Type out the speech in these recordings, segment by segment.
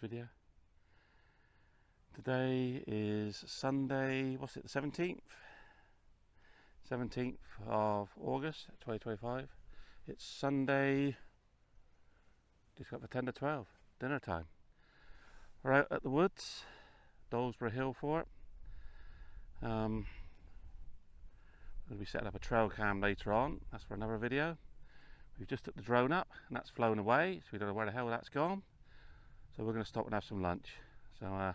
video. Today is Sunday, what's it, the 17th? 17th of August 2025. It's Sunday, just got for 10 to 12, dinner time. We're out at the woods, Dolesbury Hill for it. We'll be setting up a trail cam later on, that's for another video. We've just took the drone up and that's flown away, so we don't know where the hell that's gone. So we're going to stop and have some lunch. So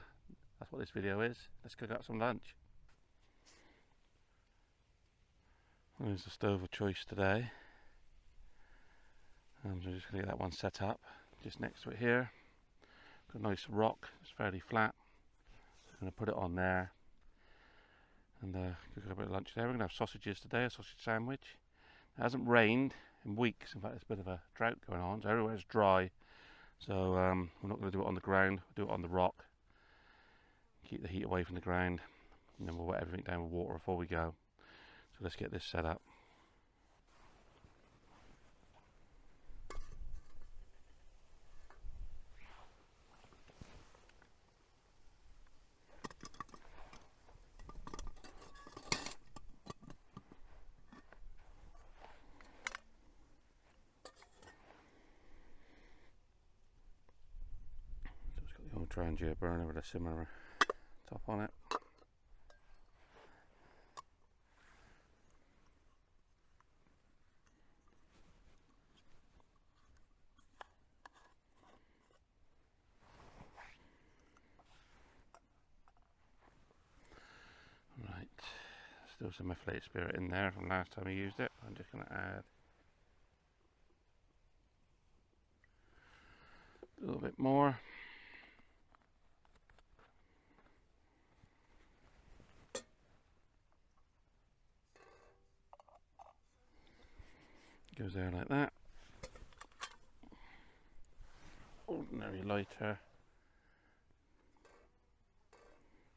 that's what this video is. Let's cook up some lunch. There's the stove of choice today. So I'm just going to get that one set up just next to it here. Got a nice rock, it's fairly flat. So I'm going to put it on there and cook up a bit of lunch there. We're going to have sausages today, a sausage sandwich. It hasn't rained in weeks, in fact there's a bit of a drought going on, so everywhere's dry. So we're not going to do it on the ground, we'll do it on the rock. Keep the heat away from the ground, and then we'll wet everything down with water before we go. So let's get this set up. Trangia burner with a simmer top on it. Right, still some methylated spirit in there from last time I used it. I'm just going to add a little bit more. Goes there like that. Ordinary lighter.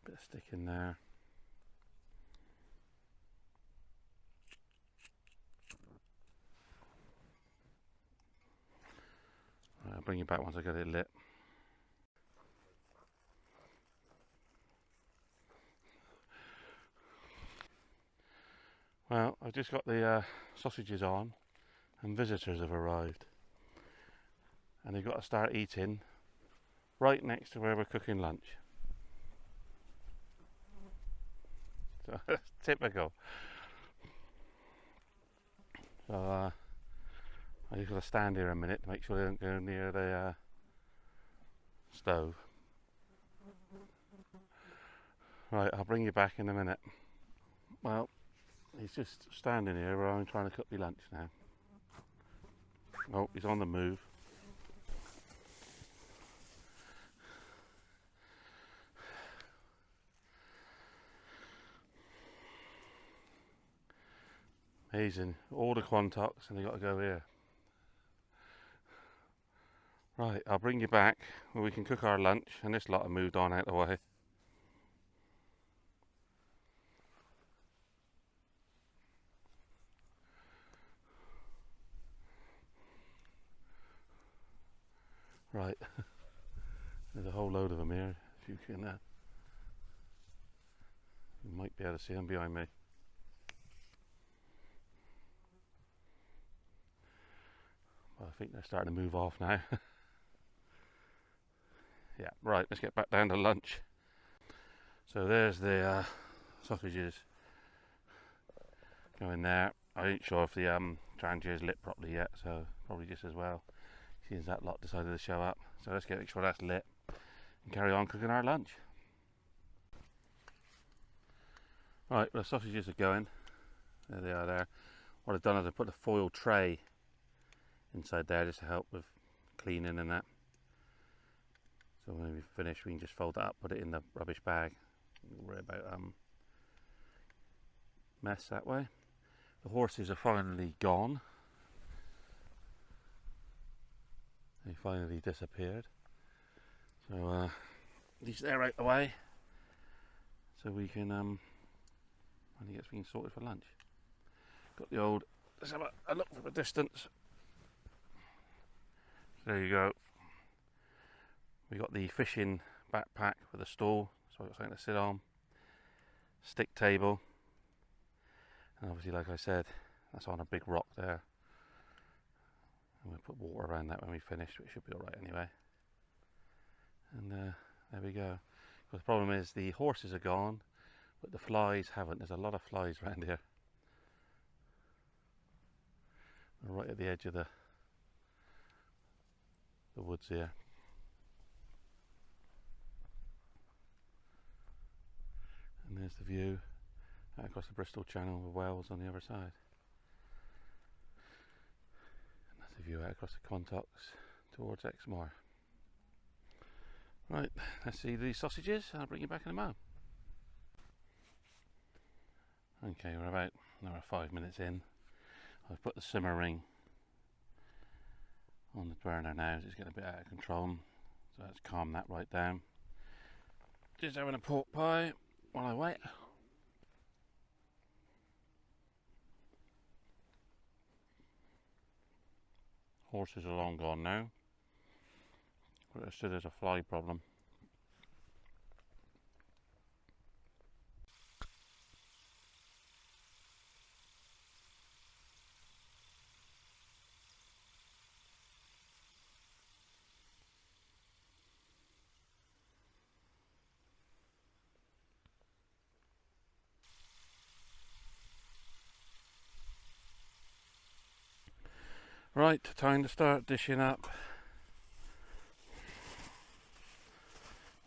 Bit of stick in there. Right, I'll bring you back once I get it lit. Well, I've just got the sausages on. And visitors have arrived and they've got to start eating right next to where we're cooking lunch. So that's typical. So I just got to stand here a minute to make sure they don't go near the stove. Right, I'll bring you back in a minute. Well, he's just standing here while I'm trying to cook me lunch now. Oh, he's on the move. Amazing. All the Quantocks and they got to go here. Right, I'll bring you back where we can cook our lunch and this lot have moved on out of the way. Right, there's a whole load of them here. If you can, you might be able to see them behind me. Well, I think they're starting to move off now. Yeah, right, let's get back down to lunch. So there's the sausages going there. I ain't sure if the Trangia is lit properly yet, so probably just as well. Seems that lot decided to show up. So let's make sure that's lit and carry on cooking our lunch. Right, well, the sausages are going. There they are there. What I've done is I put a foil tray inside there just to help with cleaning and that. So when we finish we can just fold that up, put it in the rubbish bag. Don't worry about mess that way. The horses are finally gone. They finally disappeared. So at least they're out the way. So we can finally get things sorted for lunch. Got the old, let's have a look from a distance. There you go. We got the fishing backpack with a stool, so I've got something to sit on, stick table, and obviously, like I said, that's on a big rock there. And we'll put water around that when we finish, but it should be alright anyway. And there we go. But the problem is the horses are gone, but the flies haven't. There's a lot of flies around here. We're right at the edge of the woods here. And there's the view out across the Bristol Channel with Wales on the other side. And that's the view out across the Quantocks towards Exmoor. Right, let's see the sausages and I'll bring you back in a moment. Okay, we're about another 5 minutes in. I've put the simmer ring on the burner now, it's getting a bit out of control, so let's calm that right down. Just having a pork pie while I wait. Horses are long gone now, but still there's a fly problem. Right, time to start dishing up.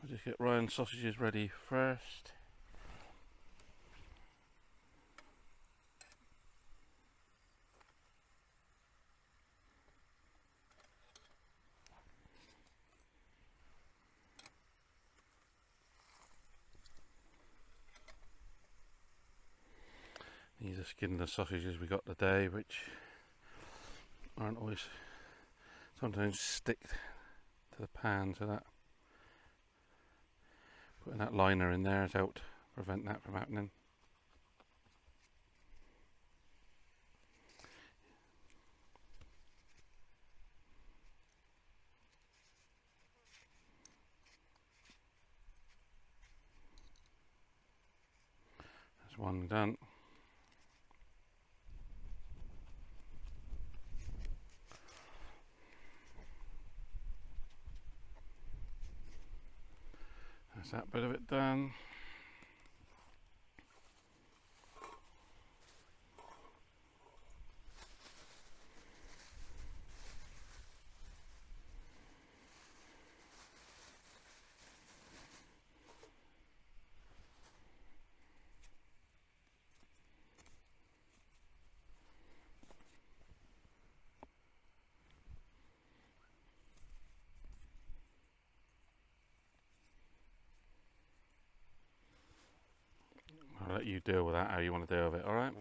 I'll just get Ryan's sausages ready first. These are skinless sausages we got today, which aren't always, sometimes stick to the pan, so that putting that liner in there has helped prevent that from happening. That's one done. That's that bit of it done. I'll let you deal with that, how you want to deal with it, alright?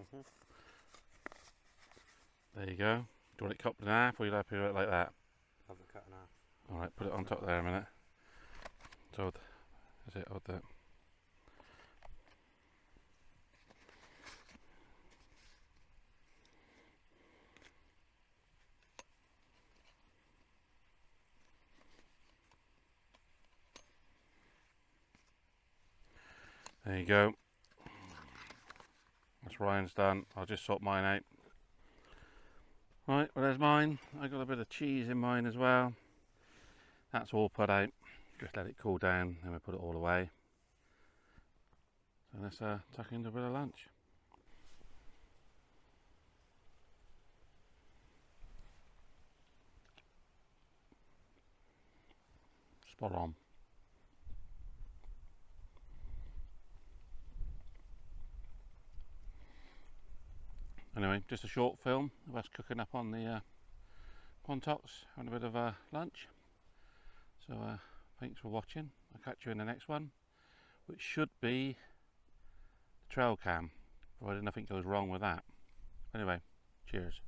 There you go. Do you want it cut in half, or you happy with it like that? Have it cut in half. Alright, put it on top there a minute. So, is it out there? There you go. That's Ryan's done. I'll just sort mine out. Right, well there's mine. I got a bit of cheese in mine as well. That's all put out. Just let it cool down, then we put it all away. So let's tuck into a bit of lunch. Spot on. Anyway, just a short film of us cooking up on the Quantocks, having a bit of lunch. So thanks for watching. I'll catch you in the next one, which should be the trail cam, provided nothing goes wrong with that. Anyway, cheers.